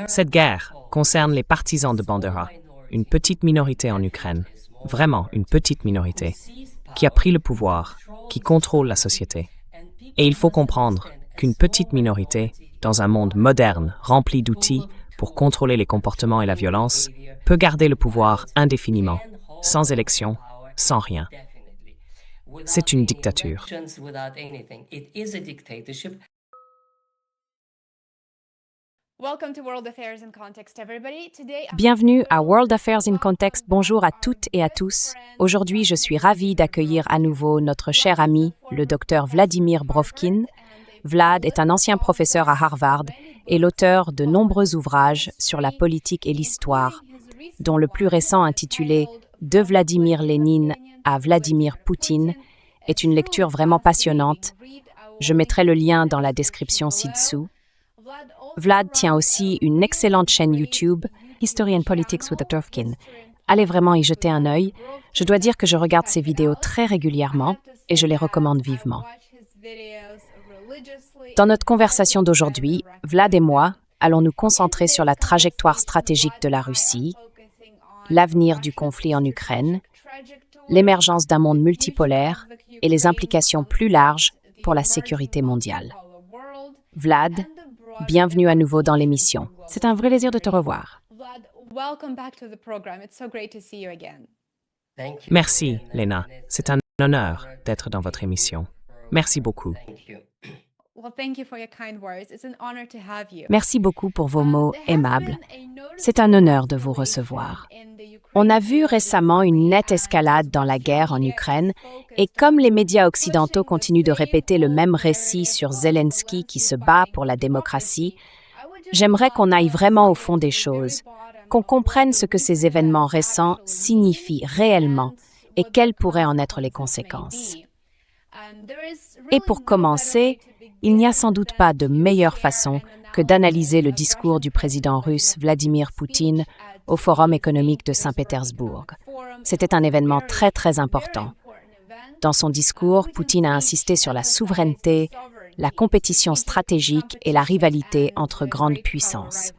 Cette guerre concerne les partisans de Bandera, une petite minorité en Ukraine, vraiment une petite minorité, qui a pris le pouvoir, qui contrôle la société. Et il faut comprendre qu'une petite minorité, dans un monde moderne, rempli d'outils pour contrôler les comportements et la violence, peut garder le pouvoir indéfiniment, sans élection, sans rien. C'est une dictature. Bienvenue à World Affairs in Context. Bonjour à toutes et à tous. Aujourd'hui, je suis ravie d'accueillir à nouveau notre cher ami, le docteur Vladimir Brovkin. Vlad est un ancien professeur à Harvard et l'auteur de nombreux ouvrages sur la politique et l'histoire, dont le plus récent intitulé « De Vladimir Lénine à Vladimir Poutine » est une lecture vraiment passionnante. Je mettrai le lien dans la description ci-dessous. Vlad tient aussi une excellente chaîne YouTube, History and Politics with Dr. Brovkin. Allez vraiment y jeter un œil. Je dois dire que je regarde ses vidéos très régulièrement et je les recommande vivement. Dans notre conversation d'aujourd'hui, Vlad et moi allons nous concentrer sur la trajectoire stratégique de la Russie, l'avenir du conflit en Ukraine, l'émergence d'un monde multipolaire et les implications plus larges pour la sécurité mondiale. Vlad, bienvenue à nouveau dans l'émission. C'est un vrai plaisir de te revoir. Merci, Lena. C'est un honneur d'être dans votre émission. Merci beaucoup. Merci beaucoup pour vos mots aimables. C'est un honneur de vous recevoir. On a vu récemment une nette escalade dans la guerre en Ukraine et comme les médias occidentaux continuent de répéter le même récit sur Zelensky qui se bat pour la démocratie, j'aimerais qu'on aille vraiment au fond des choses, qu'on comprenne ce que ces événements récents signifient réellement et quelles pourraient en être les conséquences. Et pour commencer, il n'y a sans doute pas de meilleure façon que d'analyser le discours du président russe Vladimir Poutine au Forum économique de Saint-Pétersbourg. C'était un événement très très important. Dans son discours, Poutine a insisté sur la souveraineté, la compétition stratégique et la rivalité entre grandes puissances.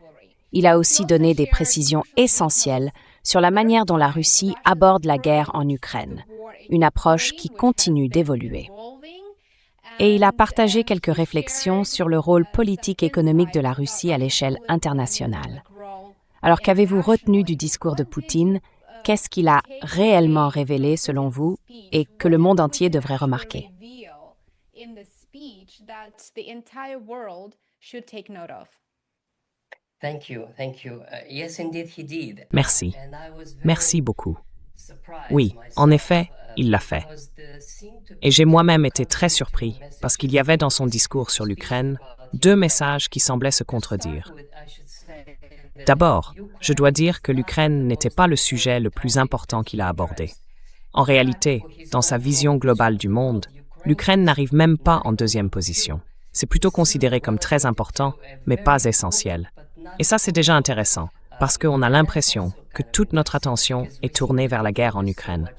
Il a aussi donné des précisions essentielles sur la manière dont la Russie aborde la guerre en Ukraine, une approche qui continue d'évoluer. Et il a partagé quelques réflexions sur le rôle politique et économique de la Russie à l'échelle internationale. Alors qu'avez-vous retenu du discours de Poutine? Qu'est-ce qu'il a réellement révélé selon vous et que le monde entier devrait remarquer? Merci. Merci beaucoup. Oui, en effet, il l'a fait. Et j'ai moi-même été très surpris parce qu'il y avait dans son discours sur l'Ukraine deux messages qui semblaient se contredire. D'abord, je dois dire que l'Ukraine n'était pas le sujet le plus important qu'il a abordé. En réalité, dans sa vision globale du monde, l'Ukraine n'arrive même pas en deuxième position. C'est plutôt considéré comme très important, mais pas essentiel. Et ça, c'est déjà intéressant, parce qu'on a l'impression que toute notre attention est tournée vers la guerre en Ukraine.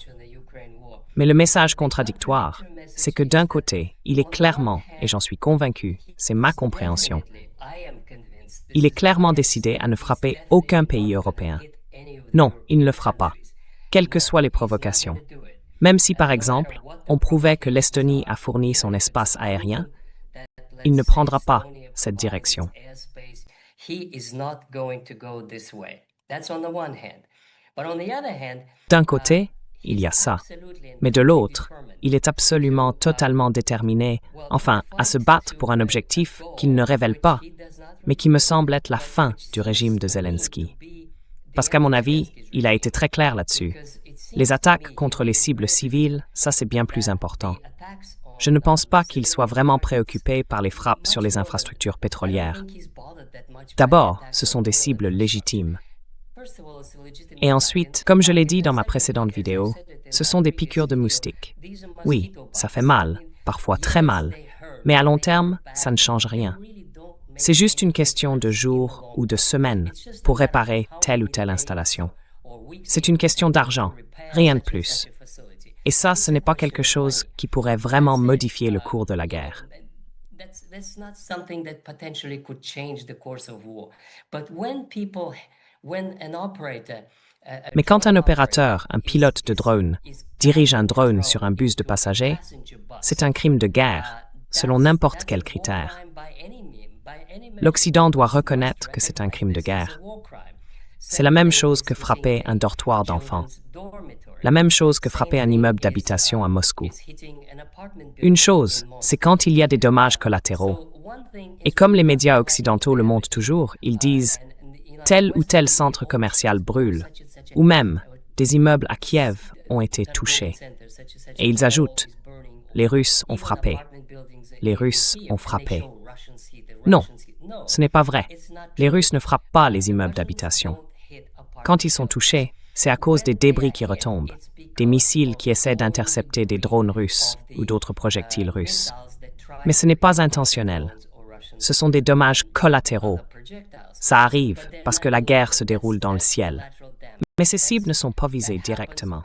Mais le message contradictoire, c'est que d'un côté, il est clairement, et j'en suis convaincu, c'est ma compréhension, il est clairement décidé à ne frapper aucun pays européen. Non, il ne le fera pas, quelles que soient les provocations. Même si, par exemple, on prouvait que l'Estonie a fourni son espace aérien, il ne prendra pas cette direction. D'un côté, il y a ça, mais de l'autre, il est absolument totalement déterminé, enfin, à se battre pour un objectif qu'il ne révèle pas, mais qui me semble être la fin du régime de Zelensky. Parce qu'à mon avis, il a été très clair là-dessus. Les attaques contre les cibles civiles, ça c'est bien plus important. Je ne pense pas qu'il soit vraiment préoccupé par les frappes sur les infrastructures pétrolières. D'abord, ce sont des cibles légitimes. Et ensuite, comme je l'ai dit dans ma précédente vidéo, ce sont des piqûres de moustiques. Oui, ça fait mal, parfois très mal, mais à long terme, ça ne change rien. C'est juste une question de jours ou de semaines pour réparer telle ou telle installation. C'est une question d'argent, rien de plus. Et ça, ce n'est pas quelque chose qui pourrait vraiment modifier le cours de la guerre. That's not something that potentially could change the course of war. But when an operator, Mais quand un opérateur, un pilote de drone, dirige un drone sur un bus de passagers, c'est un crime de guerre, selon n'importe quel critère. L'Occident doit reconnaître que c'est un crime de guerre. C'est la même chose que frapper un dortoir d'enfants. La même chose que frapper un immeuble d'habitation à Moscou. Une chose, c'est quand il y a des dommages collatéraux. Et comme les médias occidentaux le montrent toujours, ils disent « tel ou tel centre commercial brûle » ou même « des immeubles à Kiev ont été touchés ». Et ils ajoutent « les Russes ont frappé ». Les Russes ont frappé. Non, ce n'est pas vrai. Les Russes ne frappent pas les immeubles d'habitation. Quand ils sont touchés, c'est à cause des débris qui retombent, des missiles qui essaient d'intercepter des drones russes ou d'autres projectiles russes. Mais ce n'est pas intentionnel. Ce sont des dommages collatéraux. Ça arrive parce que la guerre se déroule dans le ciel. Mais ces cibles ne sont pas visées directement.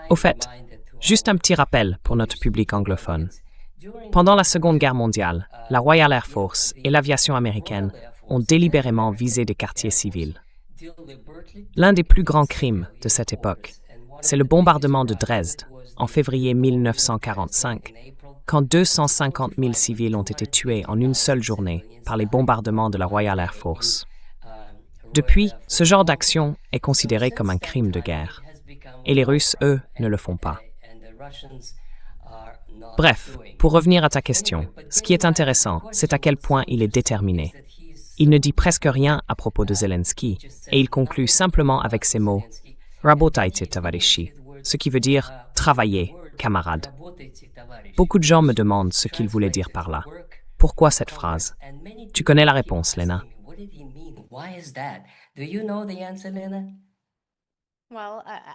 Au fait, juste un petit rappel pour notre public anglophone. Pendant la Seconde Guerre mondiale, la Royal Air Force et l'aviation américaine ont délibérément visé des quartiers civils. L'un des plus grands crimes de cette époque, c'est le bombardement de Dresde en février 1945, quand 250 000 civils ont été tués en une seule journée par les bombardements de la Royal Air Force. Depuis, ce genre d'action est considéré comme un crime de guerre. Et les Russes, eux, ne le font pas. Bref, pour revenir à ta question, ce qui est intéressant, c'est à quel point il est déterminé. Il ne dit presque rien à propos de Zelensky, et il conclut simplement avec ces mots « Работайте, товарищи », ce qui veut dire « travailler, camarades ». Beaucoup de gens me demandent ce qu'il voulait dire par là. Pourquoi cette phrase? Tu connais la réponse, Lena.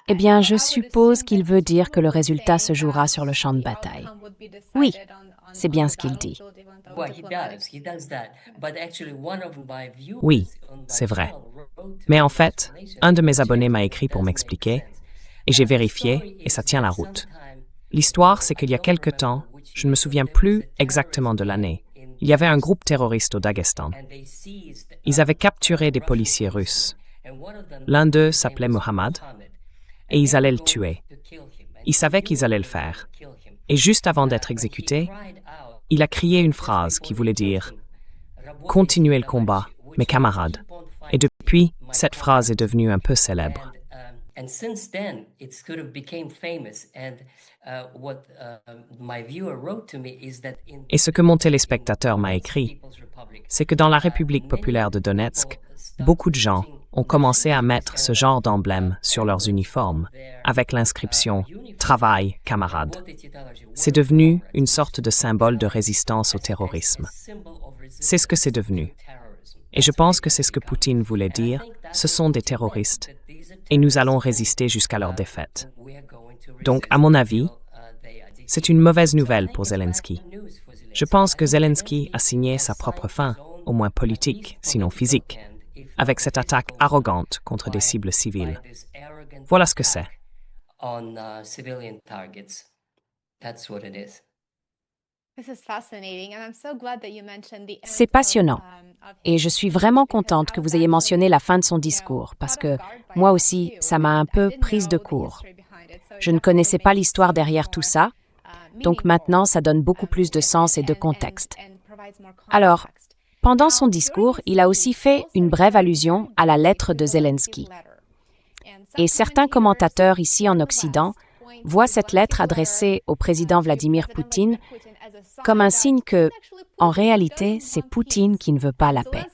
Eh bien, je suppose qu'il veut dire que le résultat se jouera sur le champ de bataille. Oui, c'est bien ce qu'il dit. Oui, c'est vrai. Mais en fait, un de mes abonnés m'a écrit pour m'expliquer, et j'ai vérifié, et ça tient la route. L'histoire, c'est qu'il y a quelque temps, je ne me souviens plus exactement de l'année, il y avait un groupe terroriste au Daghestan. Ils avaient capturé des policiers russes. L'un d'eux s'appelait Mohammad, et ils allaient le tuer. Ils savaient qu'ils allaient le faire. Et juste avant d'être exécuté, il a crié une phrase qui voulait dire « Continuez le combat, mes camarades ». Et depuis, cette phrase est devenue un peu célèbre. Et ce que mon téléspectateur m'a écrit, c'est que dans la République populaire de Donetsk, beaucoup de gens ont commencé à mettre ce genre d'emblème sur leurs uniformes, avec l'inscription « Travail, camarades ». C'est devenu une sorte de symbole de résistance au terrorisme. C'est ce que c'est devenu. Et je pense que c'est ce que Poutine voulait dire, ce sont des terroristes, et nous allons résister jusqu'à leur défaite. Donc, à mon avis, c'est une mauvaise nouvelle pour Zelensky. Je pense que Zelensky a signé sa propre fin, au moins politique, sinon physique, avec cette attaque arrogante contre des cibles civiles. Voilà ce que c'est. C'est passionnant. Et je suis vraiment contente que vous ayez mentionné la fin de son discours, parce que moi aussi, ça m'a un peu prise de court. Je ne connaissais pas l'histoire derrière tout ça, donc maintenant, ça donne beaucoup plus de sens et de contexte. Alors, pendant son discours, il a aussi fait une brève allusion à la lettre de Zelensky. Et certains commentateurs ici en Occident voient cette lettre adressée au président Vladimir Poutine comme un signe que, en réalité, c'est Poutine qui ne veut pas la paix.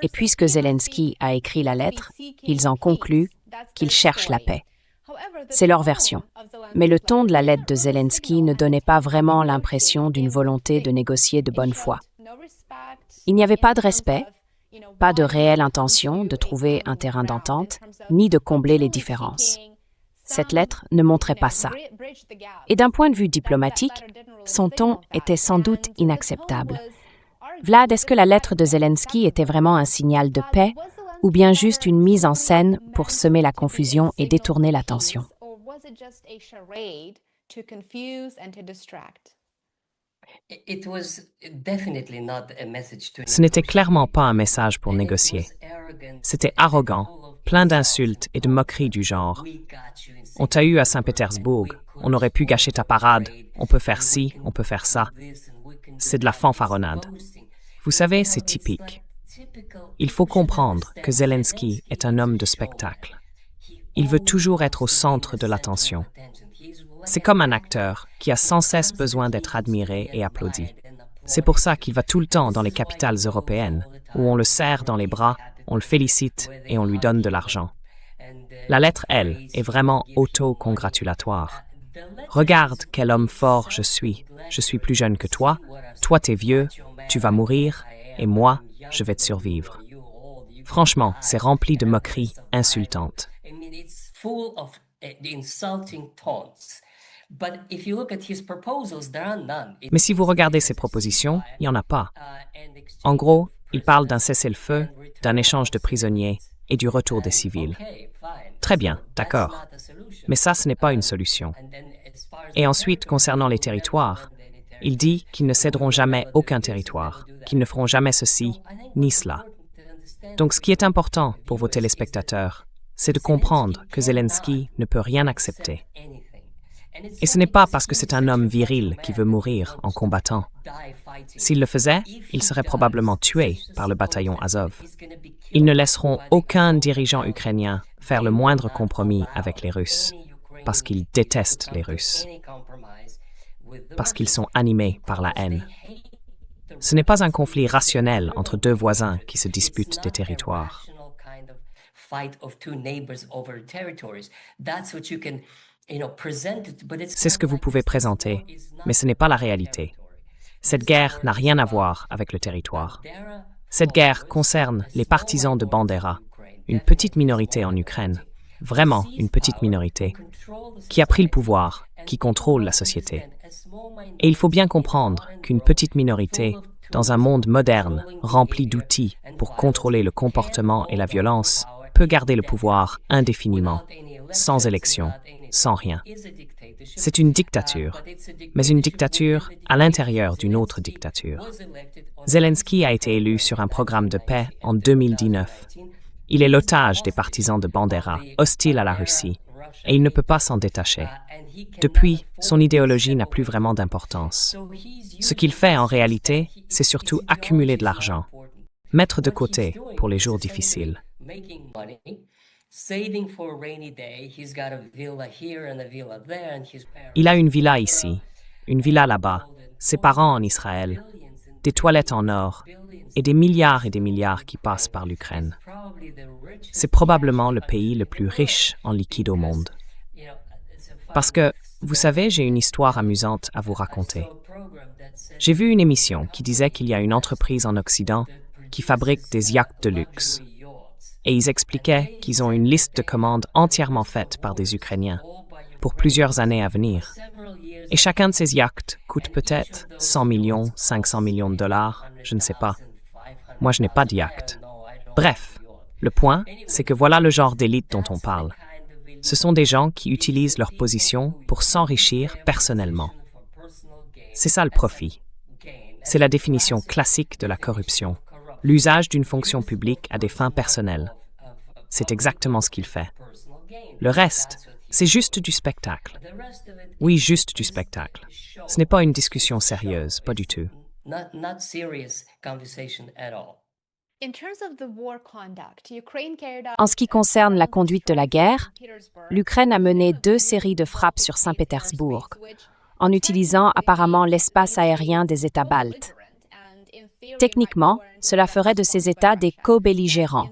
Et puisque Zelensky a écrit la lettre, ils en concluent qu'il cherche la paix. C'est leur version. Mais le ton de la lettre de Zelensky ne donnait pas vraiment l'impression d'une volonté de négocier de bonne foi. Il n'y avait pas de respect, pas de réelle intention de trouver un terrain d'entente, ni de combler les différences. Cette lettre ne montrait pas ça. Et d'un point de vue diplomatique, son ton était sans doute inacceptable. Vlad, est-ce que la lettre de Zelensky était vraiment un signal de paix ou bien juste une mise en scène pour semer la confusion et détourner l'attention? It was definitely not a message to Ce n'était negotiate. clairement pas un message pour And it négocier. was arrogant, C'était arrogant, full of plein insults. d'insultes et de moqueries du genre We got you in « On t'a eu à Saint-Pétersbourg, Saint-Pétersbourg, and we on could aurait pu spoil gâcher ta the parade, parade, on peut faire and ci, we can on peut faire do ça. » this, and we can do C'est de la that. fanfaronnade. It's boasting. Vous savez, c'est It's typique. like typical- Il faut you should comprendre que understand Zelensky est un homme de spectacle. Il He veut toujours always être au wants to be centre the de center l'attention. of attention. He's C'est comme un acteur qui a sans cesse besoin d'être admiré et applaudi. C'est pour ça qu'il va tout le temps dans les capitales européennes, où on le serre dans les bras, on le félicite et on lui donne de l'argent. La lettre L est vraiment auto-congratulatoire. Regarde quel homme fort je suis. Je suis plus jeune que toi, toi t'es vieux, tu vas mourir, et moi, je vais te survivre. Franchement, c'est rempli de moqueries insultantes. I mean, it's full of insulting taunts. But if you look at his proposals, there are none. Mais si vous regardez ses propositions, il n'y en a pas. En gros, il parle d'un cessez-le-feu, d'un échange de prisonniers et du retour des civils. Très bien, d'accord. Mais ça, ce n'est pas une solution. Et ensuite, concernant les territoires, il dit qu'ils ne céderont jamais aucun territoire, qu'ils ne feront jamais ceci ni cela. Donc ce qui est important pour vos téléspectateurs, c'est de comprendre que Zelensky ne peut rien accepter. Et ce n'est pas parce que c'est un homme viril qui veut mourir en combattant. S'il le faisait, il serait probablement tué par le bataillon Azov. Ils ne laisseront aucun dirigeant ukrainien faire le moindre compromis avec les Russes, parce qu'ils détestent les Russes, parce qu'ils sont animés par la haine. Ce n'est pas un conflit rationnel entre deux voisins qui se disputent des territoires. C'est ce que vous pouvez présenter, mais ce n'est pas la réalité. Cette guerre n'a rien à voir avec le territoire. Cette guerre concerne les partisans de Bandera, une petite minorité en Ukraine, vraiment une petite minorité, qui a pris le pouvoir, qui contrôle la société. Et il faut bien comprendre qu'une petite minorité, dans un monde moderne, rempli d'outils pour contrôler le comportement et la violence, peut garder le pouvoir indéfiniment, sans élection, sans rien. C'est une dictature, mais une dictature à l'intérieur d'une autre dictature. Zelensky a été élu sur un programme de paix en 2019. Il est l'otage des partisans de Bandera, hostiles à la Russie, et il ne peut pas s'en détacher. Depuis, son idéologie n'a plus vraiment d'importance. Ce qu'il fait en réalité, c'est surtout accumuler de l'argent, mettre de côté pour les jours difficiles. Il a une villa ici, une villa là-bas, ses parents en Israël, des toilettes en or et des milliards qui passent par l'Ukraine. C'est probablement le pays le plus riche en liquide au monde. Parce que, vous savez, j'ai une histoire amusante à vous raconter. J'ai vu une émission qui disait qu'il y a une entreprise en Occident qui fabrique des yachts de luxe. Et ils expliquaient qu'ils ont une liste de commandes entièrement faite par des Ukrainiens pour plusieurs années à venir. Et chacun de ces yachts coûte peut-être 100 millions, 500 millions de dollars, je ne sais pas. Moi, je n'ai pas de yacht. Bref, le point, c'est que voilà le genre d'élite dont on parle. Ce sont des gens qui utilisent leur position pour s'enrichir personnellement. C'est ça le profit. C'est la définition classique de la corruption. L'usage d'une fonction publique à des fins personnelles. C'est exactement ce qu'il fait. Le reste, c'est juste du spectacle. Oui, juste du spectacle. Ce n'est pas une discussion sérieuse, pas du tout. En ce qui concerne la conduite de la guerre, l'Ukraine a mené 2 séries de frappes sur Saint-Pétersbourg, en utilisant apparemment l'espace aérien des États baltes. Techniquement, cela ferait de ces États des co-belligérants,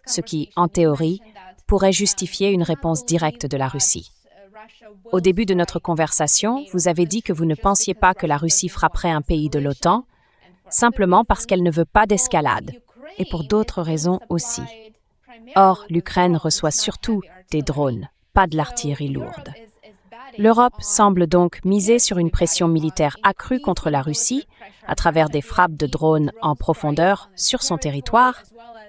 ce qui, en théorie, pourrait justifier une réponse directe de la Russie. Au début de notre conversation, vous avez dit que vous ne pensiez pas que la Russie frapperait un pays de l'OTAN, simplement parce qu'elle ne veut pas d'escalade, et pour d'autres raisons aussi. Or, l'Ukraine reçoit surtout des drones, pas de l'artillerie lourde. L'Europe semble donc miser sur une pression militaire accrue contre la Russie à travers des frappes de drones en profondeur sur son territoire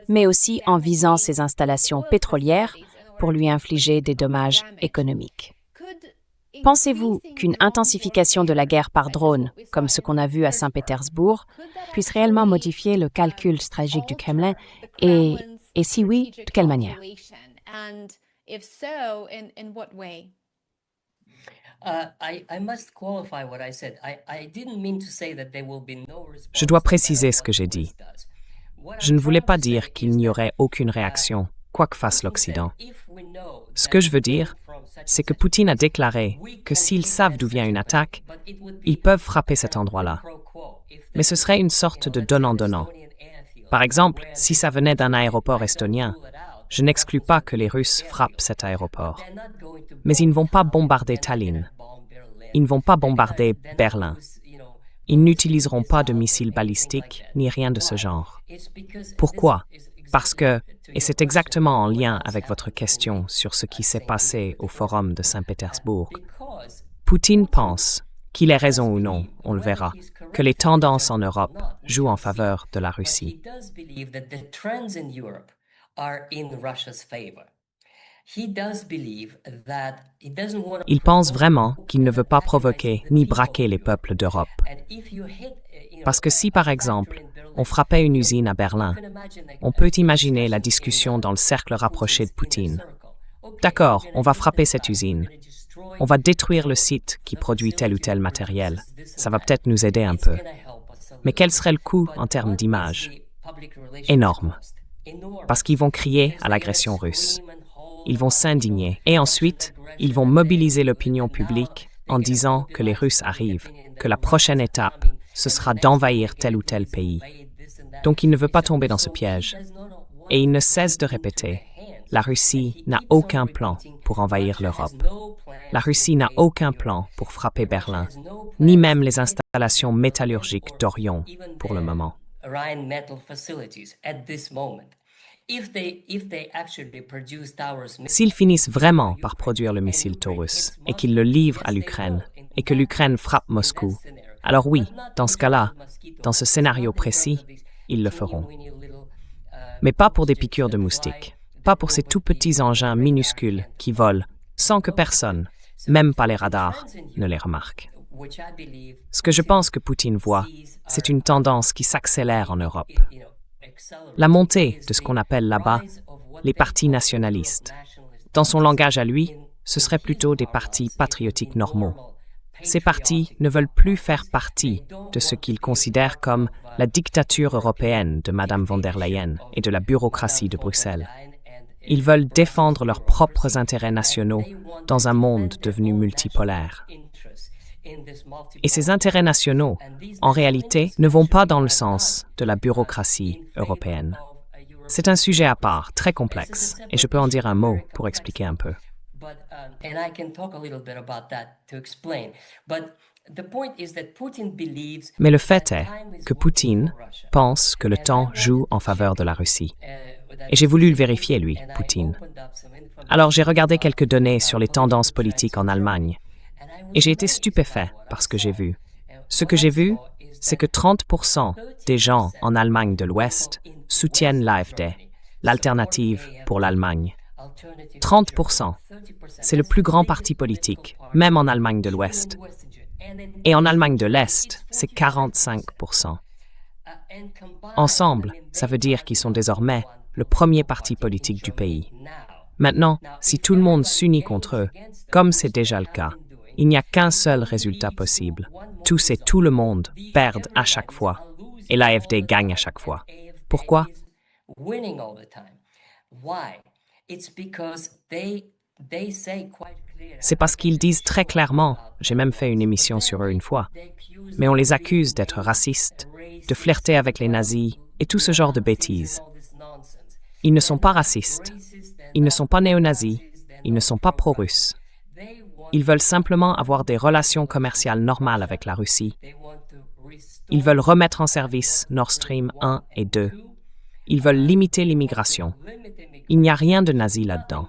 mais aussi en visant ses installations pétrolières pour lui infliger des dommages économiques. Pensez-vous qu'une intensification de la guerre par drone, comme ce qu'on a vu à Saint-Pétersbourg, puisse réellement modifier le calcul stratégique du Kremlin et si oui, de quelle manière? Je dois préciser ce que j'ai dit. Je ne voulais pas dire qu'il n'y aurait aucune réaction, quoi que fasse l'Occident. Ce que je veux dire, c'est que Poutine a déclaré que s'ils savent d'où vient une attaque, ils peuvent frapper cet endroit-là. Mais ce serait une sorte de donnant-donnant. Par exemple, si ça venait d'un aéroport estonien, je n'exclus pas que les Russes frappent cet aéroport. Mais ils ne vont pas bombarder Tallinn. Ils ne vont pas bombarder Berlin. Ils n'utiliseront pas de missiles balistiques ni rien de ce genre. Pourquoi? Parce que, et c'est exactement en lien avec votre question sur ce qui s'est passé au Forum de Saint-Pétersbourg, Poutine pense, qu'il ait raison ou non, on le verra, que les tendances en Europe jouent en faveur de la Russie. Il pense vraiment qu'il ne veut pas provoquer ni braquer les peuples d'Europe. Parce que si, par exemple, on frappait une usine à Berlin, on peut imaginer la discussion dans le cercle rapproché de Poutine. D'accord, on va frapper cette usine. On va détruire le site qui produit tel ou tel matériel. Ça va peut-être nous aider un peu. Mais quel serait le coût en termes d'image? Énorme. Parce qu'ils vont crier à l'agression russe. Ils vont s'indigner. Et ensuite, ils vont mobiliser l'opinion publique en disant que les Russes arrivent, que la prochaine étape, ce sera d'envahir tel ou tel pays. Donc il ne veut pas tomber dans ce piège. Et il ne cesse de répéter, la Russie n'a aucun plan pour envahir l'Europe. La Russie n'a aucun plan pour frapper Berlin, ni même les installations métallurgiques d'Orion pour le moment. S'ils finissent vraiment par produire le missile Taurus et qu'ils le livrent à l'Ukraine et que l'Ukraine frappe Moscou, alors oui, dans ce cas-là, dans ce scénario précis, ils le feront. Mais pas pour des piqûres de moustiques, pas pour ces tout petits engins minuscules qui volent sans que personne, même pas les radars, ne les remarque. Ce que je pense que Poutine voit, c'est une tendance qui s'accélère en Europe. La montée de ce qu'on appelle là-bas les partis nationalistes. Dans son langage à lui, ce serait plutôt des partis patriotiques normaux. Ces partis ne veulent plus faire partie de ce qu'ils considèrent comme la dictature européenne de Madame von der Leyen et de la bureaucratie de Bruxelles. Ils veulent défendre leurs propres intérêts nationaux dans un monde devenu multipolaire. Et ces intérêts nationaux, en réalité, ne vont pas dans le sens de la bureaucratie européenne. C'est un sujet à part, très complexe, et je peux en dire un mot pour expliquer un peu. Mais le fait est que Poutine pense que le temps joue en faveur de la Russie. Et j'ai voulu le vérifier, lui, Poutine. Alors j'ai regardé quelques données sur les tendances politiques en Allemagne. Et j'ai été stupéfait par ce que j'ai vu. Ce que j'ai vu, c'est que 30% des gens en Allemagne de l'Ouest soutiennent l'AfD, l'alternative pour l'Allemagne. 30%. C'est le plus grand parti politique, même en Allemagne de l'Ouest. Et en Allemagne de l'Est, c'est 45%. Ensemble, ça veut dire qu'ils sont désormais le premier parti politique du pays. Maintenant, si tout le monde s'unit contre eux, comme c'est déjà le cas, il n'y a qu'un seul résultat possible. Tous et tout le monde perdent à chaque fois, et l'AfD gagne à chaque fois. Pourquoi? C'est parce qu'ils disent très clairement, j'ai même fait une émission sur eux une fois, mais on les accuse d'être racistes, de flirter avec les nazis et tout ce genre de bêtises. Ils ne sont pas racistes, ils ne sont pas néo-nazis, ils ne sont pas pro-russes. Ils veulent simplement avoir des relations commerciales normales avec la Russie. Ils veulent remettre en service Nord Stream 1 et 2. Ils veulent limiter l'immigration. Il n'y a rien de nazi là-dedans.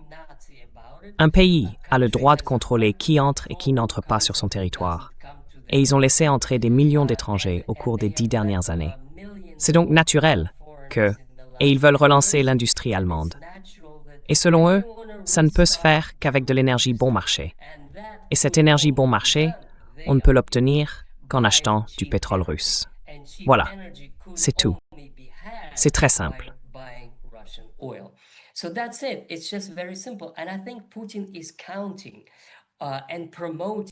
Un pays a le droit de contrôler qui entre et qui n'entre pas sur son territoire. Et ils ont laissé entrer des millions d'étrangers au cours des 10 dernières années. C'est donc naturel que, et ils veulent relancer l'industrie allemande. Et selon eux, ça ne peut se faire qu'avec de l'énergie bon marché. Et cette énergie bon marché, on ne peut l'obtenir qu'en achetant du pétrole russe. Voilà, c'est tout. C'est très simple.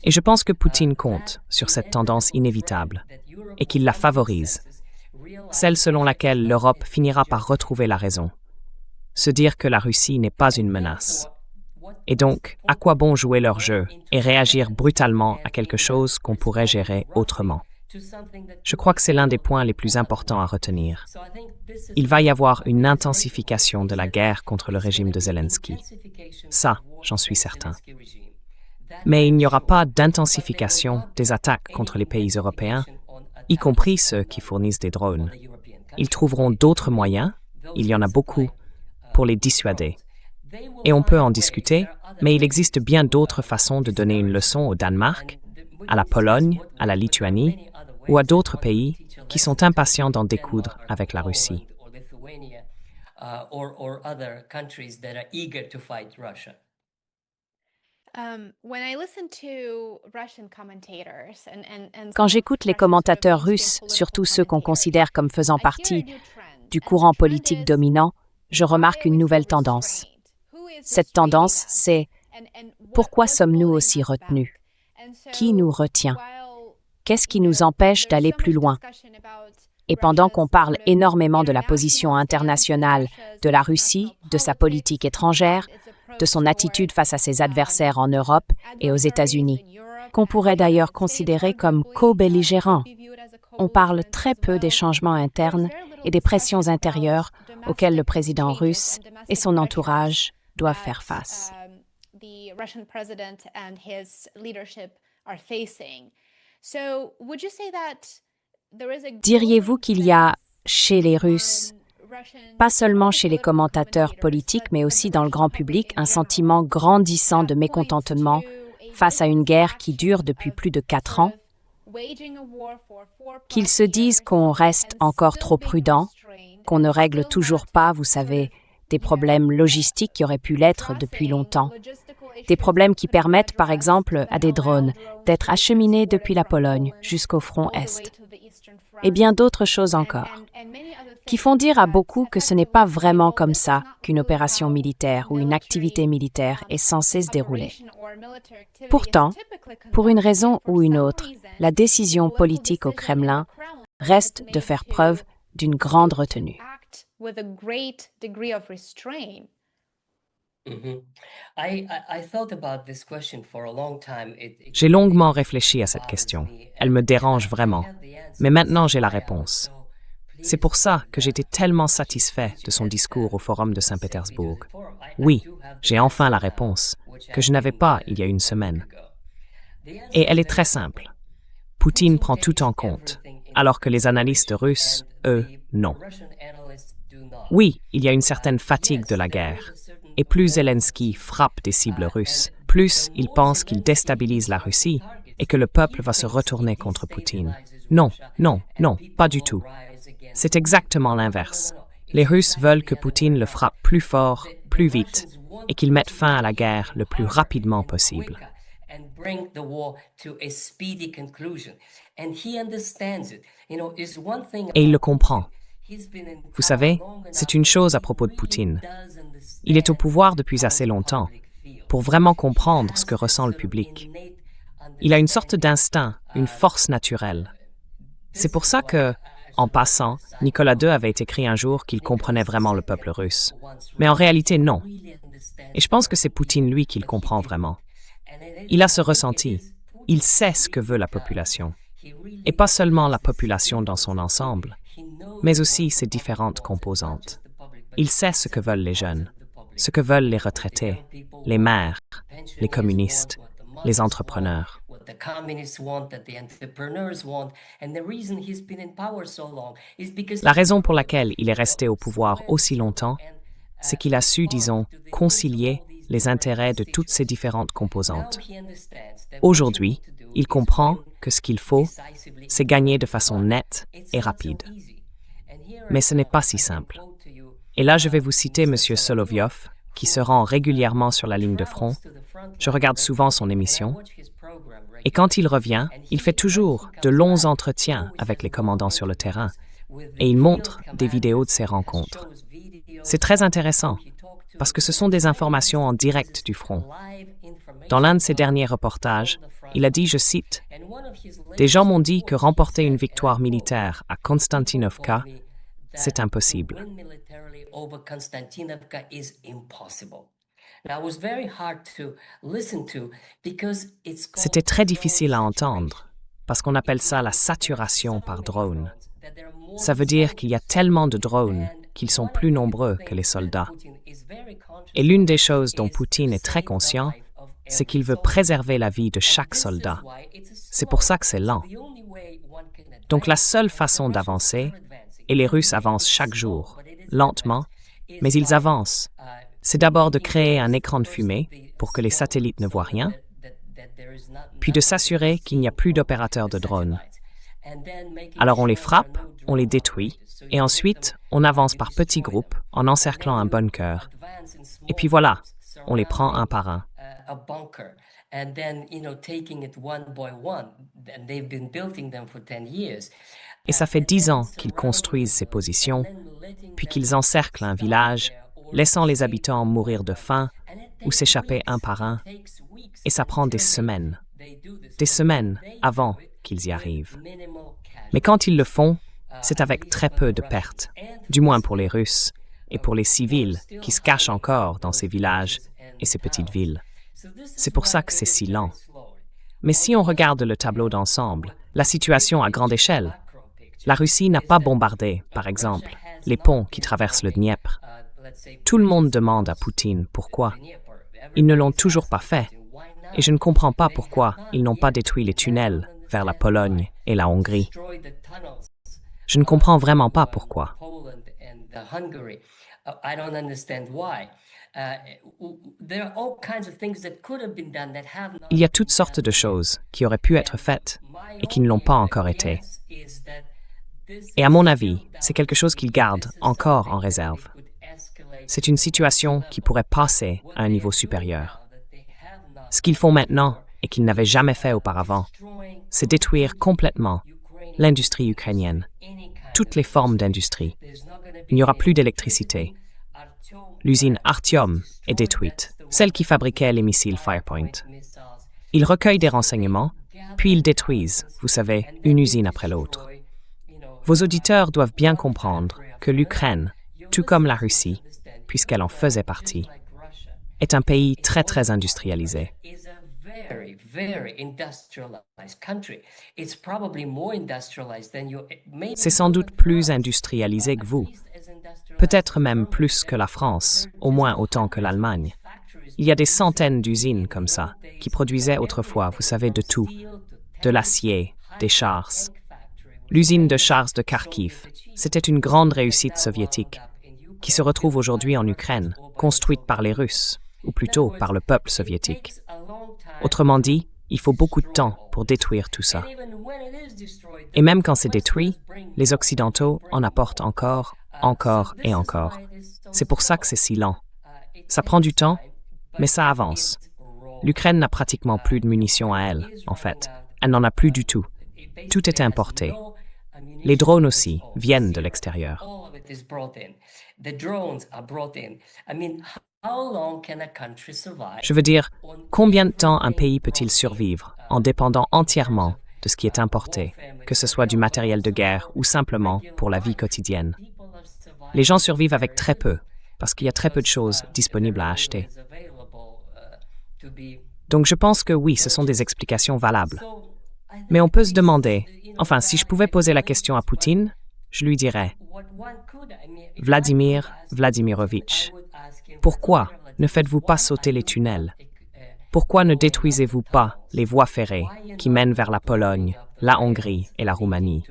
Et je pense que Poutine compte sur cette tendance inévitable et qu'il la favorise, celle selon laquelle l'Europe finira par retrouver la raison, se dire que la Russie n'est pas une menace. Et donc, à quoi bon jouer leur jeu et réagir brutalement à quelque chose qu'on pourrait gérer autrement? Je crois que c'est l'un des points les plus importants à retenir. Il va y avoir une intensification de la guerre contre le régime de Zelensky. Ça, j'en suis certain. Mais il n'y aura pas d'intensification des attaques contre les pays européens, y compris ceux qui fournissent des drones. Ils trouveront d'autres moyens, il y en a beaucoup, pour les dissuader. Et on peut en discuter, mais il existe bien d'autres façons de donner une leçon au Danemark, à la Pologne, à la Lituanie ou à d'autres pays qui sont impatients d'en découdre avec la Russie. Quand j'écoute les commentateurs russes, surtout ceux qu'on considère comme faisant partie du courant politique dominant, je remarque une nouvelle tendance. Cette tendance, c'est « Pourquoi sommes-nous aussi retenus? Qui nous retient? Qu'est-ce qui nous empêche d'aller plus loin ?» Et pendant qu'on parle énormément de la position internationale de la Russie, de sa politique étrangère, de son attitude face à ses adversaires en Europe et aux États-Unis, qu'on pourrait d'ailleurs considérer comme co-belligérants, on parle très peu des changements internes et des pressions intérieures auxquelles le président russe et son entourage doivent faire face. Diriez-vous qu'il y a, chez les Russes, pas seulement chez les commentateurs politiques, mais aussi dans le grand public, un sentiment grandissant de mécontentement face à une guerre qui dure depuis plus de 4 ans, qu'ils se disent qu'on reste encore trop prudent, qu'on ne règle toujours pas, vous savez, des problèmes logistiques qui auraient pu l'être depuis longtemps. Des problèmes qui permettent, par exemple, à des drones d'être acheminés depuis la Pologne jusqu'au front Est. Et bien d'autres choses encore, qui font dire à beaucoup que ce n'est pas vraiment comme ça qu'une opération militaire ou une activité militaire est censée se dérouler. Pourtant, pour une raison ou une autre, la décision politique au Kremlin reste de faire preuve d'une grande retenue. J'ai longuement réfléchi à cette question. Elle me dérange vraiment. Mais maintenant, j'ai la réponse. C'est pour ça que j'étais tellement satisfait de son discours au Forum de Saint-Pétersbourg. Oui, j'ai enfin la réponse, que je n'avais pas il y a une semaine. Et elle est très simple. Poutine prend tout en compte, alors que les analystes russes, eux, non. Oui, il y a une certaine fatigue de la guerre. Et plus Zelensky frappe des cibles russes, plus il pense qu'il déstabilise la Russie et que le peuple va se retourner contre Poutine. Non, non, non, pas du tout. C'est exactement l'inverse. Les Russes veulent que Poutine le frappe plus fort, plus vite, et qu'il mette fin à la guerre le plus rapidement possible. Et il le comprend. Vous savez, c'est une chose à propos de Poutine. Il est au pouvoir depuis assez longtemps pour vraiment comprendre ce que ressent le public. Il a une sorte d'instinct, une force naturelle. C'est pour ça que, en passant, Nicolas II avait écrit un jour qu'il comprenait vraiment le peuple russe. Mais en réalité, non. Et je pense que c'est Poutine, lui, qui le comprend vraiment. Il a ce ressenti. Il sait ce que veut la population. Et pas seulement la population dans son ensemble, mais aussi ses différentes composantes. Il sait ce que veulent les jeunes, ce que veulent les retraités, les maires, les communistes, les entrepreneurs. La raison pour laquelle il est resté au pouvoir aussi longtemps, c'est qu'il a su, disons, concilier les intérêts de toutes ces différentes composantes. Aujourd'hui, il comprend que ce qu'il faut, c'est gagner de façon nette et rapide. Mais ce n'est pas si simple. Et là, je vais vous citer M. Solovyov, qui se rend régulièrement sur la ligne de front. Je regarde souvent son émission. Et quand il revient, il fait toujours de longs entretiens avec les commandants sur le terrain. Et il montre des vidéos de ses rencontres. C'est très intéressant, parce que ce sont des informations en direct du front. Dans l'un de ses derniers reportages, il a dit, je cite, « Des gens m'ont dit que remporter une victoire militaire à Konstantinovka, c'est impossible. » C'était très difficile à entendre, parce qu'on appelle ça la saturation par drone. Ça veut dire qu'il y a tellement de drones qu'ils sont plus nombreux que les soldats. Et l'une des choses dont Poutine est très conscient, c'est qu'il veut préserver la vie de chaque soldat. C'est pour ça que c'est lent. Donc la seule façon d'avancer, et les Russes avancent chaque jour, lentement, mais ils avancent, c'est d'abord de créer un écran de fumée pour que les satellites ne voient rien, puis de s'assurer qu'il n'y a plus d'opérateurs de drones. Alors on les frappe, on les détruit, et ensuite on avance par petits groupes en encerclant un bunker. Et puis voilà, on les prend un par un. Et ça fait 10 ans qu'ils construisent ces positions, puis qu'ils encerclent un village, laissant les habitants mourir de faim ou s'échapper un par un. Et ça prend des semaines avant qu'ils y arrivent. Mais quand ils le font, c'est avec très peu de pertes, du moins pour les Russes et pour les civils qui se cachent encore dans ces villages et ces petites villes. C'est pour ça que c'est si lent. Mais si on regarde le tableau d'ensemble, la situation à grande échelle, la Russie n'a pas bombardé, par exemple, les ponts qui traversent le Dniepr. Tout le monde demande à Poutine pourquoi. Ils ne l'ont toujours pas fait. Et je ne comprends pas pourquoi ils n'ont pas détruit les tunnels vers la Pologne et la Hongrie. Je ne comprends vraiment pas pourquoi. Il y a toutes sortes de choses qui auraient pu être faites et qui ne l'ont pas encore été. Et à mon avis, c'est quelque chose qu'ils gardent encore en réserve. C'est une situation qui pourrait passer à un niveau supérieur. Ce qu'ils font maintenant et qu'ils n'avaient jamais fait auparavant, c'est détruire complètement l'industrie ukrainienne, toutes les formes d'industrie. Il n'y aura plus d'électricité. L'usine Artyom est détruite, celle qui fabriquait les missiles Firepoint. Ils recueillent des renseignements, puis ils détruisent, vous savez, une usine après l'autre. Vos auditeurs doivent bien comprendre que l'Ukraine, tout comme la Russie, puisqu'elle en faisait partie, est un pays très très industrialisé. C'est sans doute plus industrialisé que vous, peut-être même plus que la France, au moins autant que l'Allemagne. Il y a des centaines d'usines comme ça, qui produisaient autrefois, vous savez, de tout, de l'acier, des chars. L'usine de chars de Kharkiv, c'était une grande réussite soviétique, qui se retrouve aujourd'hui en Ukraine, construite par les Russes, ou plutôt par le peuple soviétique. Autrement dit, il faut beaucoup de temps pour détruire tout ça. Et même quand c'est détruit, les Occidentaux en apportent encore et encore. C'est pour ça que c'est si lent. Ça prend du temps, mais ça avance. L'Ukraine n'a pratiquement plus de munitions à elle, en fait. Elle n'en a plus du tout. Tout est importé. Les drones aussi viennent de l'extérieur. Je veux dire, combien de temps un pays peut-il survivre en dépendant entièrement de ce qui est importé, que ce soit du matériel de guerre ou simplement pour la vie quotidienne? Les gens survivent avec très peu, parce qu'il y a très peu de choses disponibles à acheter. Donc je pense que oui, ce sont des explications valables. Mais on peut se demander, enfin, si je pouvais poser la question à Poutine, je lui dirais, Vladimir Vladimirovitch, pourquoi ne faites-vous pas sauter les tunnels? Pourquoi ne détruisez-vous pas les voies ferrées qui mènent vers la Pologne, la Hongrie et la Roumanie?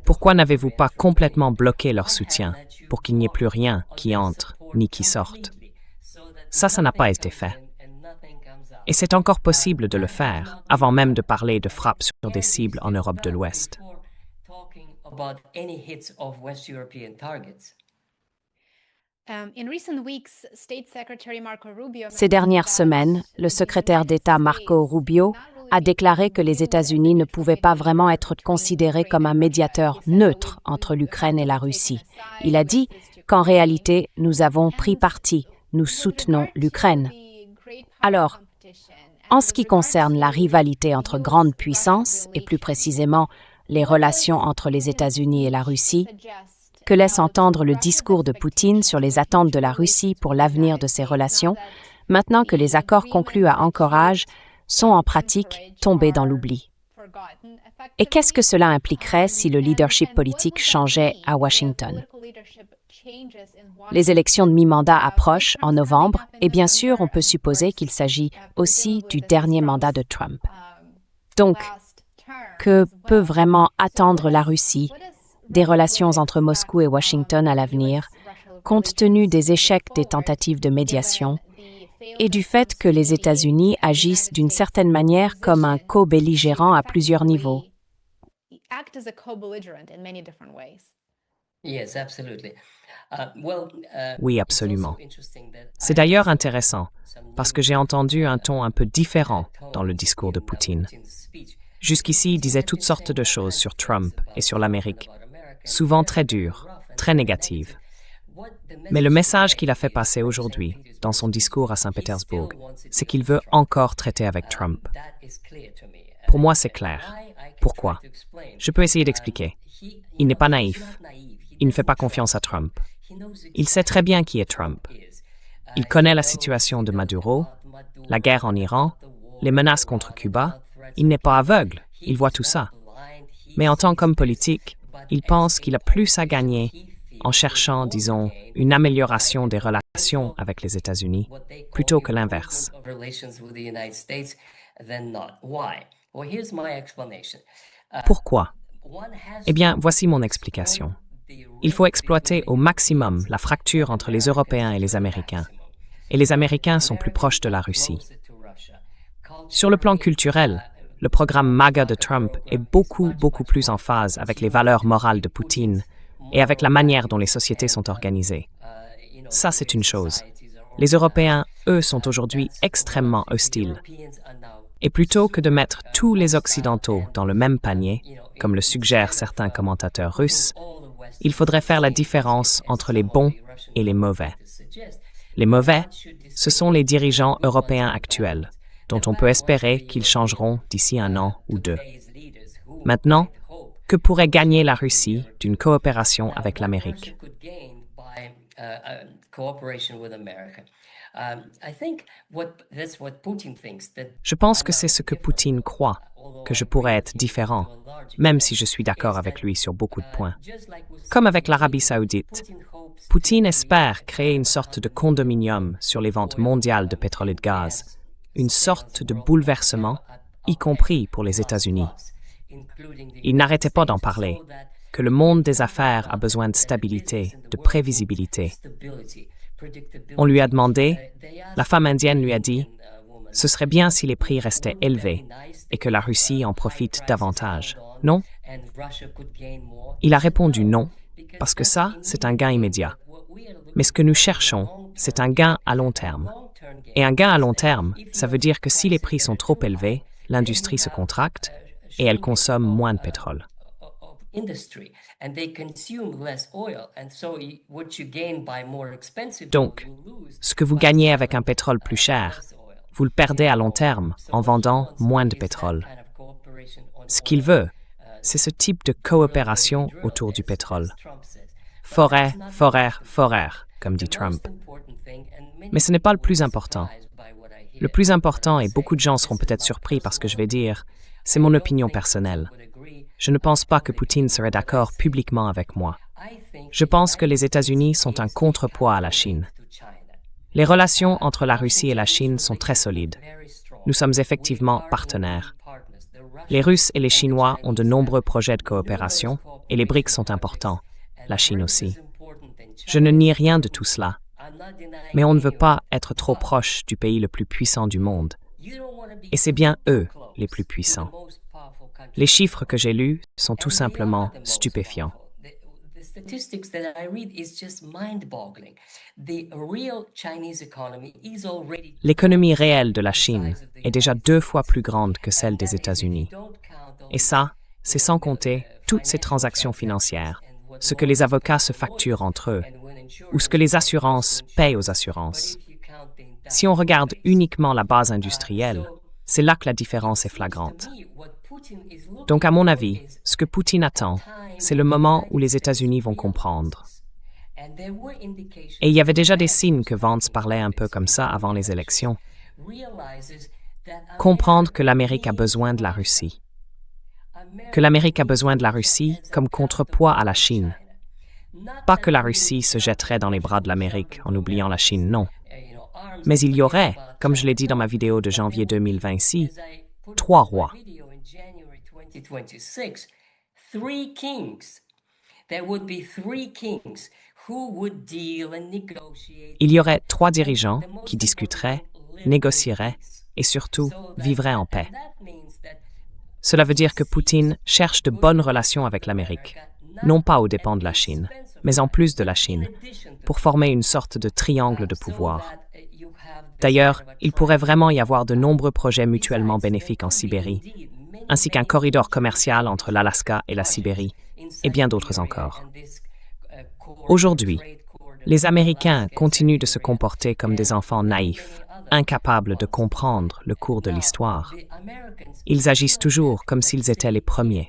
Pourquoi n'avez-vous pas complètement bloqué leur soutien pour qu'il n'y ait plus rien qui entre ni qui sorte? Ça n'a pas été fait. Et c'est encore possible de le faire, avant même de parler de frappes sur des cibles en Europe de l'Ouest. Ces dernières semaines, le secrétaire d'État Marco Rubio a déclaré que les États-Unis ne pouvaient pas vraiment être considérés comme un médiateur neutre entre l'Ukraine et la Russie. Il a dit qu'en réalité, nous avons pris parti, nous soutenons l'Ukraine. Alors, en ce qui concerne la rivalité entre grandes puissances, et plus précisément les relations entre les États-Unis et la Russie, que laisse entendre le discours de Poutine sur les attentes de la Russie pour l'avenir de ces relations, maintenant que les accords conclus à Anchorage sont en pratique tombés dans l'oubli. Et qu'est-ce que cela impliquerait si le leadership politique changeait à Washington? Les élections de mi-mandat approchent en novembre et bien sûr, on peut supposer qu'il s'agit aussi du dernier mandat de Trump. Donc, que peut vraiment attendre la Russie des relations entre Moscou et Washington à l'avenir, compte tenu des échecs des tentatives de médiation et du fait que les États-Unis agissent d'une certaine manière comme un co-belligérant à plusieurs niveaux? Oui, absolument. C'est d'ailleurs intéressant, parce que j'ai entendu un ton un peu différent dans le discours de Poutine. Jusqu'ici, il disait toutes sortes de choses sur Trump et sur l'Amérique, souvent très dures, très négatives. Mais le message qu'il a fait passer aujourd'hui, dans son discours à Saint-Pétersbourg, c'est qu'il veut encore traiter avec Trump. Pour moi, c'est clair. Pourquoi? Je peux essayer d'expliquer. Il n'est pas naïf. Il ne fait pas confiance à Trump. Il sait très bien qui est Trump. Il connaît la situation de Maduro, la guerre en Iran, les menaces contre Cuba. Il n'est pas aveugle, il voit tout ça. Mais en tant qu'homme politique, il pense qu'il a plus à gagner en cherchant, disons, une amélioration des relations avec les États-Unis, plutôt que l'inverse. Pourquoi? Eh bien, voici mon explication. Il faut exploiter au maximum la fracture entre les Européens et les Américains. Et les Américains sont plus proches de la Russie. Sur le plan culturel, le programme MAGA de Trump est beaucoup plus en phase avec les valeurs morales de Poutine et avec la manière dont les sociétés sont organisées. Ça, c'est une chose. Les Européens, eux, sont aujourd'hui extrêmement hostiles. Et plutôt que de mettre tous les Occidentaux dans le même panier, comme le suggèrent certains commentateurs russes, il faudrait faire la différence entre les bons et les mauvais. Les mauvais, ce sont les dirigeants européens actuels, dont on peut espérer qu'ils changeront d'ici 1 an ou 2. Maintenant, que pourrait gagner la Russie d'une coopération avec l'Amérique? Je pense que c'est ce que Poutine croit, que je pourrais être différent, même si je suis d'accord avec lui sur beaucoup de points. Comme avec l'Arabie saoudite, Poutine espère créer une sorte de condominium sur les ventes mondiales de pétrole et de gaz, une sorte de bouleversement, y compris pour les États-Unis. Il n'arrêtait pas d'en parler, que le monde des affaires a besoin de stabilité, de prévisibilité. On lui a demandé, la femme indienne lui a dit, ce serait bien si les prix restaient élevés et que la Russie en profite davantage. Non? Il a répondu non, parce que ça, c'est un gain immédiat. Mais ce que nous cherchons, c'est un gain à long terme. Et un gain à long terme, ça veut dire que si les prix sont trop élevés, l'industrie se contracte et elle consomme moins de pétrole. Donc, ce que vous gagnez avec un pétrole plus cher, vous le perdez à long terme en vendant moins de pétrole. Ce qu'il veut, c'est ce type de coopération autour du pétrole. Forer, comme dit Trump. Mais ce n'est pas le plus important. Le plus important, et beaucoup de gens seront peut-être surpris par ce que je vais dire, c'est mon opinion personnelle. Je ne pense pas que Poutine serait d'accord publiquement avec moi. Je pense que les États-Unis sont un contrepoids à la Chine. Les relations entre la Russie et la Chine sont très solides. Nous sommes effectivement partenaires. Les Russes et les Chinois ont de nombreux projets de coopération et les BRICS sont importants, la Chine aussi. Je ne nie rien de tout cela. Mais on ne veut pas être trop proche du pays le plus puissant du monde. Et c'est bien eux les plus puissants. Les chiffres que j'ai lus sont tout simplement stupéfiants. statistics that I read is just mind-boggling. The real Chinese economy is already L'économie réelle de la Chine est déjà 2 fois plus grande que celle des États-Unis. Et ça, c'est sans compter toutes ces transactions financières, ce que les avocats se facturent entre eux, ou ce que les assurances payent aux assurances. Si on regarde uniquement la base industrielle, c'est là que la différence est flagrante. Donc, à mon avis, ce que Poutine attend, c'est le moment où les États-Unis vont comprendre. Et il y avait déjà des signes que Vance parlait un peu comme ça avant les élections. Comprendre que l'Amérique a besoin de la Russie. Que l'Amérique a besoin de la Russie comme contrepoids à la Chine. Pas que la Russie se jetterait dans les bras de l'Amérique en oubliant la Chine, non. Mais il y aurait, comme je l'ai dit dans ma vidéo de janvier 2026, 3 rois. Il y aurait 3 dirigeants qui discuteraient, négocieraient et surtout vivraient en paix. Cela veut dire que Poutine cherche de bonnes relations avec l'Amérique, non pas aux dépens de la Chine, mais en plus de la Chine, pour former une sorte de triangle de pouvoir. D'ailleurs, il pourrait vraiment y avoir de nombreux projets mutuellement bénéfiques en Sibérie, ainsi qu'un corridor commercial entre l'Alaska et la Sibérie, et bien d'autres encore. Aujourd'hui, les Américains continuent de se comporter comme des enfants naïfs, incapables de comprendre le cours de l'histoire. Ils agissent toujours comme s'ils étaient les premiers.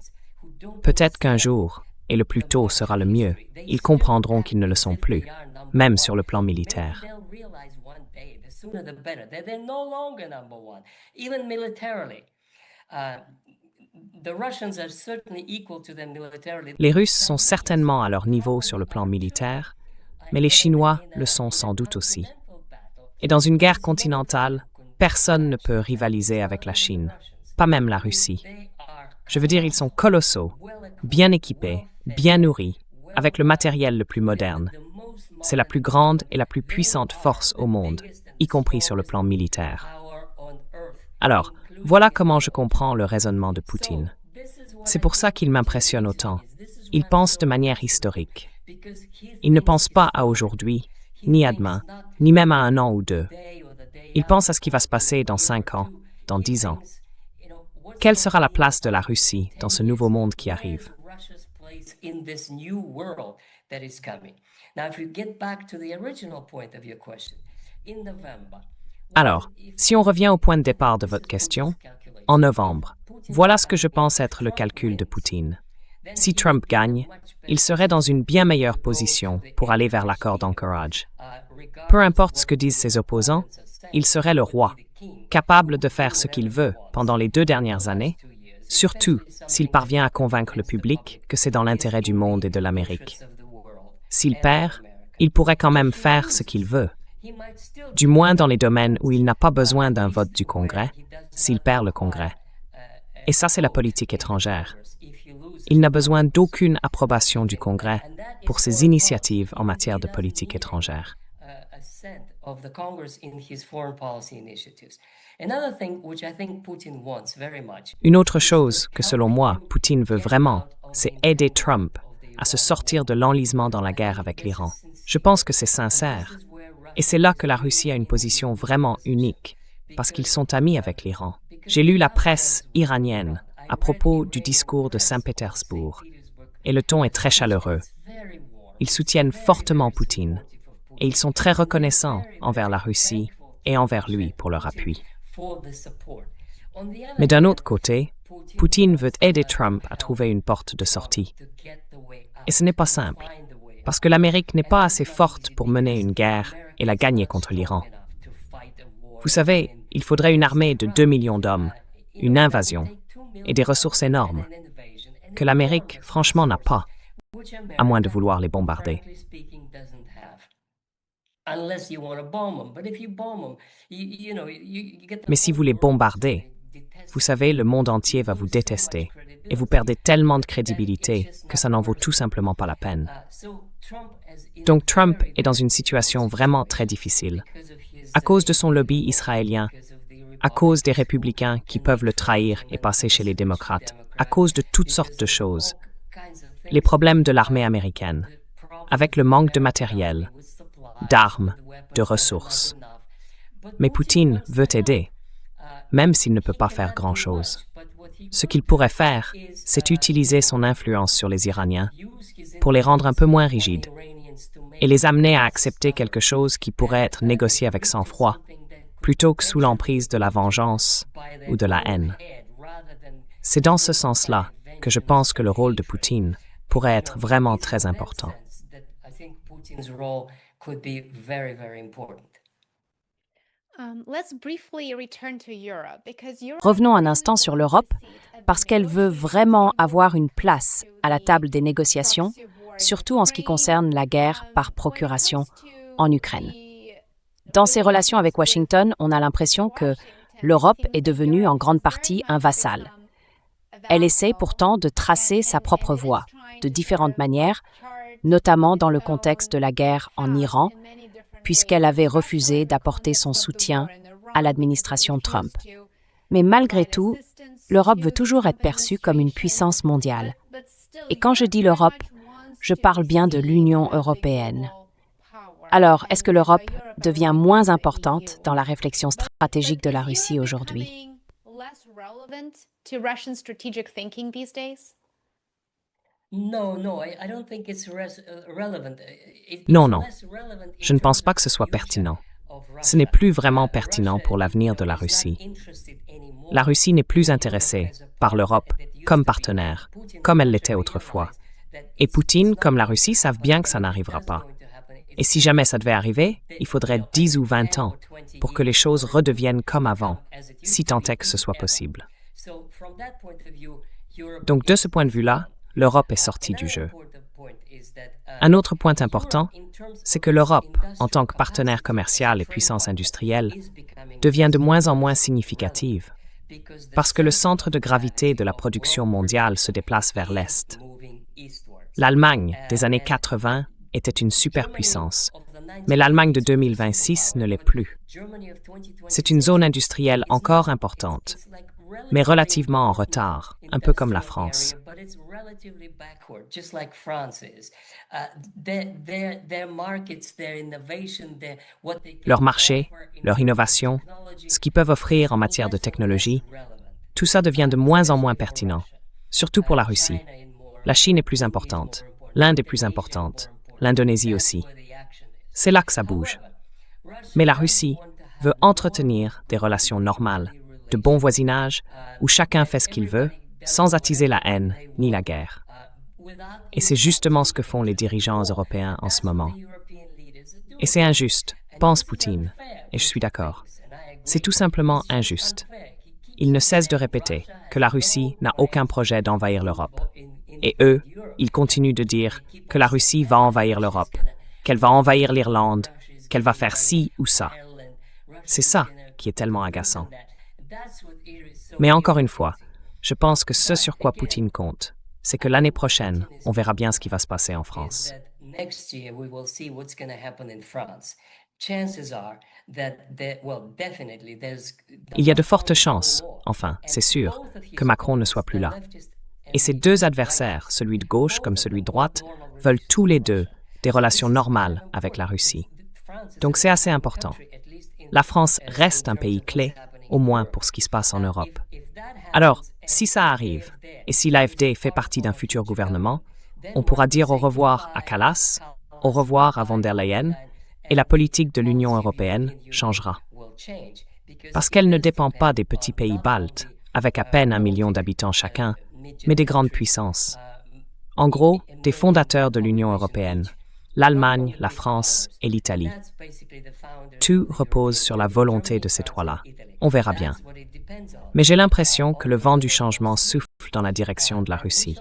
Peut-être qu'un jour, et le plus tôt sera le mieux, ils comprendront qu'ils ne le sont plus, même sur le plan militaire. Les Russes sont certainement à leur niveau sur le plan militaire, mais les Chinois le sont sans doute aussi. Et dans une guerre continentale, personne ne peut rivaliser avec la Chine, pas même la Russie. Je veux dire, ils sont colossaux, bien équipés, bien nourris, avec le matériel le plus moderne. C'est la plus grande et la plus puissante force au monde, y compris sur le plan militaire. Alors, voilà comment je comprends le raisonnement de Poutine. C'est pour ça qu'il m'impressionne autant. Il pense de manière historique. Il ne pense pas à aujourd'hui, ni à demain, ni même à 1 an ou 2. Il pense à ce qui va se passer dans 5 ans, dans 10 ans. Quelle sera la place de la Russie dans ce nouveau monde qui arrive? Alors, si on revient au point de départ de votre question, en novembre, voilà ce que je pense être le calcul de Poutine. Si Trump gagne, il serait dans une bien meilleure position pour aller vers l'accord d'Anchorage. Peu importe ce que disent ses opposants, il serait le roi, capable de faire ce qu'il veut pendant les 2 dernières années, surtout s'il parvient à convaincre le public que c'est dans l'intérêt du monde et de l'Amérique. S'il perd, il pourrait quand même faire ce qu'il veut, du moins dans les domaines où il n'a pas besoin d'un vote du Congrès, s'il perd le Congrès. Et ça, c'est la politique étrangère. Il n'a besoin d'aucune approbation du Congrès pour ses initiatives en matière de politique étrangère. Une autre chose que, selon moi, Poutine veut vraiment, c'est aider Trump à se sortir de l'enlisement dans la guerre avec l'Iran. Je pense que c'est sincère. Et c'est là que la Russie a une position vraiment unique, parce qu'ils sont amis avec l'Iran. J'ai lu la presse iranienne à propos du discours de Saint-Pétersbourg, et le ton est très chaleureux. Ils soutiennent fortement Poutine, et ils sont très reconnaissants envers la Russie et envers lui pour leur appui. Mais d'un autre côté, Poutine veut aider Trump à trouver une porte de sortie. Et ce n'est pas simple, parce que l'Amérique n'est pas assez forte pour mener une guerre et la gagner contre l'Iran. Vous savez, il faudrait une armée de 2 millions d'hommes, une invasion, et des ressources énormes, que l'Amérique, franchement, n'a pas, à moins de vouloir les bombarder. Mais si vous les bombardez, vous savez, le monde entier va vous détester, et vous perdez tellement de crédibilité que ça n'en vaut tout simplement pas la peine. Donc Trump est dans une situation vraiment très difficile, à cause de son lobby israélien, à cause des républicains qui peuvent le trahir et passer chez les démocrates, à cause de toutes sortes de choses. les problèmes de l'armée américaine, avec le manque de matériel, d'armes, de ressources. Mais Poutine veut aider, même s'il ne peut pas faire grand-chose. Ce qu'il pourrait faire, c'est utiliser son influence sur les Iraniens pour les rendre un peu moins rigides et les amener à accepter quelque chose qui pourrait être négocié avec sang-froid, plutôt que sous l'emprise de la vengeance ou de la haine. C'est dans ce sens-là que je pense que le rôle de Poutine pourrait être vraiment très important. Revenons un instant sur l'Europe, parce qu'elle veut vraiment avoir une place à la table des négociations, surtout en ce qui concerne la guerre par procuration en Ukraine. Dans ses relations avec Washington, on a l'impression que l'Europe est devenue en grande partie un vassal. Elle essaie pourtant de tracer sa propre voie, de différentes manières, notamment dans le contexte de la guerre en Iran, puisqu'elle avait refusé d'apporter son soutien à l'administration Trump. Mais malgré tout, l'Europe veut toujours être perçue comme une puissance mondiale. Et quand je dis l'Europe, je parle bien de l'Union européenne. Alors, est-ce que l'Europe devient moins importante dans la réflexion stratégique de la Russie aujourd'hui? Non, non, je ne pense pas que ce soit pertinent. Ce n'est plus vraiment pertinent pour l'avenir de la Russie. La Russie n'est plus intéressée par l'Europe comme partenaire, comme elle l'était autrefois. Et Poutine, comme la Russie, savent bien que ça n'arrivera pas. Et si jamais ça devait arriver, il faudrait 10 ou 20 ans pour que les choses redeviennent comme avant, si tant est que ce soit possible. Donc de ce point de vue-là, l'Europe est sortie du jeu. Un autre point important, c'est que l'Europe, en tant que partenaire commercial et puissance industrielle, devient de moins en moins significative, parce que le centre de gravité de la production mondiale se déplace vers l'Est. L'Allemagne des années 80 était une superpuissance, mais l'Allemagne de 2026 ne l'est plus. C'est une zone industrielle encore importante, mais relativement en retard, un peu comme la France. Leur marché, leur innovation, ce qu'ils peuvent offrir en matière de technologie, tout ça devient de moins en moins pertinent, surtout pour la Russie. La Chine est plus importante, l'Inde est plus importante, l'Indonésie aussi. C'est là que ça bouge. Mais la Russie veut entretenir des relations normales, de bon voisinage, où chacun fait ce qu'il veut, sans attiser la haine ni la guerre. Et c'est justement ce que font les dirigeants européens en ce moment. Et c'est injuste, pense Poutine, et je suis d'accord. C'est tout simplement injuste. Il ne cesse de répéter que la Russie n'a aucun projet d'envahir l'Europe. Et eux, ils continuent de dire que la Russie va envahir l'Europe, qu'elle va envahir l'Irlande, qu'elle va faire ci ou ça. C'est ça qui est tellement agaçant. Mais encore une fois, je pense que ce sur quoi Poutine compte, c'est que l'année prochaine, on verra bien ce qui va se passer en France. Il y a de fortes chances, enfin, c'est sûr, que Macron ne soit plus là. Et ces deux adversaires, celui de gauche comme celui de droite, veulent tous les deux des relations normales avec la Russie. Donc c'est assez important. La France reste un pays clé, au moins pour ce qui se passe en Europe. Alors, si ça arrive, et si l'AfD fait partie d'un futur gouvernement, on pourra dire au revoir à Kallas, au revoir à von der Leyen, et la politique de l'Union européenne changera. Parce qu'elle ne dépend pas des petits pays baltes, avec à peine 1 million d'habitants chacun, mais des grandes puissances. En gros, des fondateurs de l'Union européenne, l'Allemagne, la France et l'Italie. Tout repose sur la volonté de ces trois-là. On verra bien. Mais j'ai l'impression que le vent du changement souffle dans la direction de la Russie.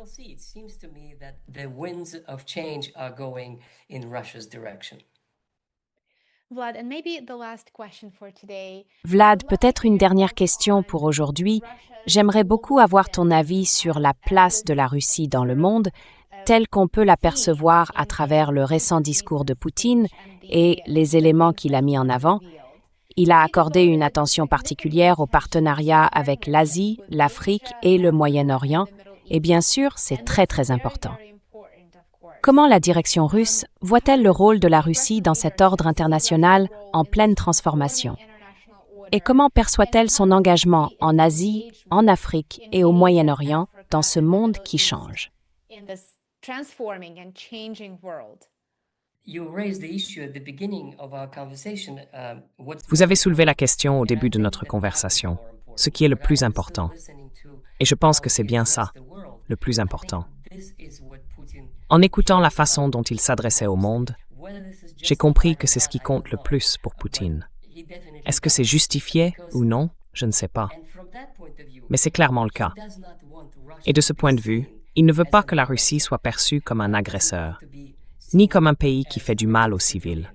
Vlad, peut-être une dernière question pour aujourd'hui. J'aimerais beaucoup avoir ton avis sur la place de la Russie dans le monde, telle qu'on peut l'apercevoir à travers le récent discours de Poutine et les éléments qu'il a mis en avant. Il a accordé une attention particulière au partenariat avec l'Asie, l'Afrique et le Moyen-Orient, et bien sûr, c'est très très important. Comment la direction russe voit-elle le rôle de la Russie dans cet ordre international en pleine transformation? Et comment perçoit-elle son engagement en Asie, en Afrique et au Moyen-Orient dans ce monde qui change? Vous avez soulevé la question au début de notre conversation, ce qui est le plus important. Et je pense que c'est bien ça, le plus important. En écoutant la façon dont il s'adressait au monde, j'ai compris que c'est ce qui compte le plus pour Poutine. Est-ce que c'est justifié ou non? Je ne sais pas. Mais c'est clairement le cas. Et de ce point de vue, il ne veut pas que la Russie soit perçue comme un agresseur, ni comme un pays qui fait du mal aux civils.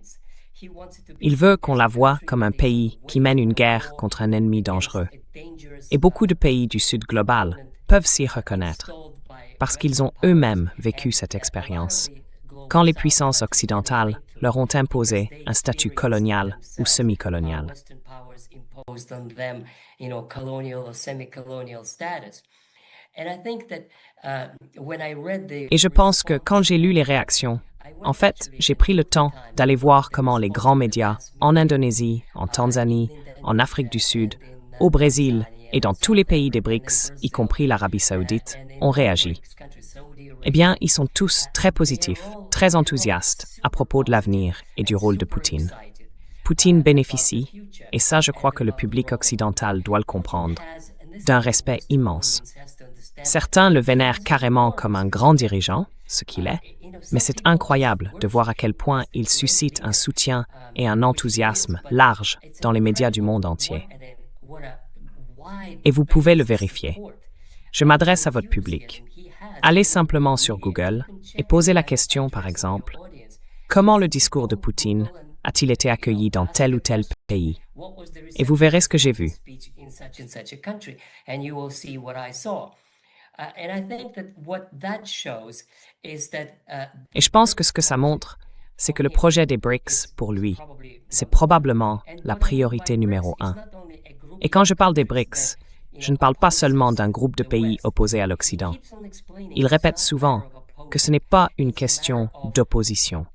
Il veut qu'on la voie comme un pays qui mène une guerre contre un ennemi dangereux. Et beaucoup de pays du Sud global peuvent s'y reconnaître, parce qu'ils ont eux-mêmes vécu cette expérience, quand les puissances occidentales leur ont imposé un statut colonial ou semi-colonial. Et je pense que quand j'ai lu les réactions, en fait, j'ai pris le temps d'aller voir comment les grands médias en Indonésie, en Tanzanie, en Afrique du Sud, au Brésil et dans tous les pays des BRICS, y compris l'Arabie saoudite, ont réagi. Eh bien, ils sont tous très positifs, très enthousiastes à propos de l'avenir et du rôle de Poutine. Poutine bénéficie, et ça je crois que le public occidental doit le comprendre, d'un respect immense. Certains le vénèrent carrément comme un grand dirigeant, ce qu'il est, mais c'est incroyable de voir à quel point il suscite un soutien et un enthousiasme large dans les médias du monde entier. Et vous pouvez le vérifier. Je m'adresse à votre public. Allez simplement sur Google et posez la question, par exemple, comment le discours de Poutine a-t-il été accueilli dans tel ou tel pays? Et vous verrez ce que j'ai vu. Et je pense que ce que ça montre, c'est que le projet des BRICS, pour lui, c'est probablement la priorité numéro 1. Et quand je parle des BRICS, je ne parle pas seulement d'un groupe de pays opposés à l'Occident. Il répète souvent que ce n'est pas une question d'opposition.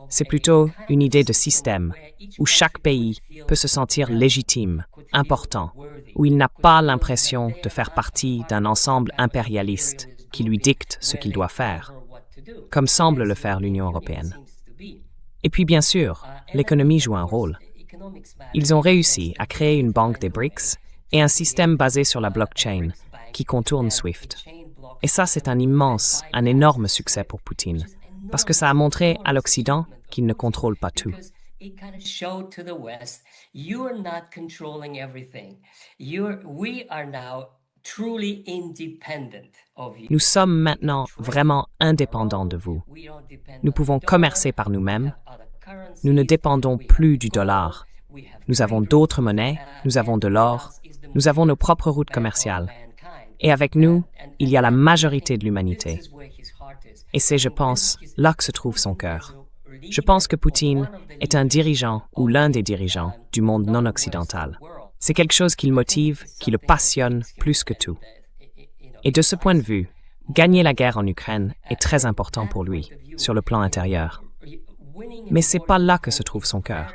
C'est plutôt une idée de système où chaque pays peut se sentir légitime, important, où il n'a pas l'impression de faire partie d'un ensemble impérialiste qui lui dicte ce qu'il doit faire, comme semble le faire l'Union européenne. Et puis bien sûr, l'économie joue un rôle. Ils ont réussi à créer une banque des BRICS et un système basé sur la blockchain qui contourne SWIFT. Et ça, c'est un énorme succès pour Poutine, parce que ça a montré à l'Occident qu'il ne contrôle pas tout. Nous sommes maintenant vraiment indépendants de vous. Nous pouvons commercer par nous-mêmes. Nous ne dépendons plus du dollar. Nous avons d'autres monnaies, nous avons de l'or, nous avons nos propres routes commerciales. Et avec nous, il y a la majorité de l'humanité. Et c'est, je pense, là que se trouve son cœur. Je pense que Poutine est un dirigeant ou l'un des dirigeants du monde non occidental. C'est quelque chose qui le motive, qui le passionne plus que tout. Et de ce point de vue, gagner la guerre en Ukraine est très important pour lui, sur le plan intérieur. Mais c'est pas là que se trouve son cœur.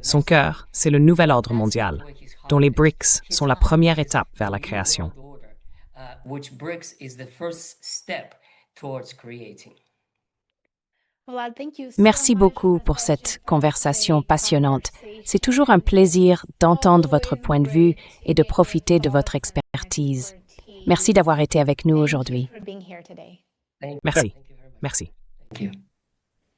Son cœur, c'est le nouvel ordre mondial, dont les BRICS sont la première étape vers la création. Merci beaucoup pour cette conversation passionnante. C'est toujours un plaisir d'entendre votre point de vue et de profiter de votre expertise. Merci d'avoir été avec nous aujourd'hui. Merci. Merci. Thank you.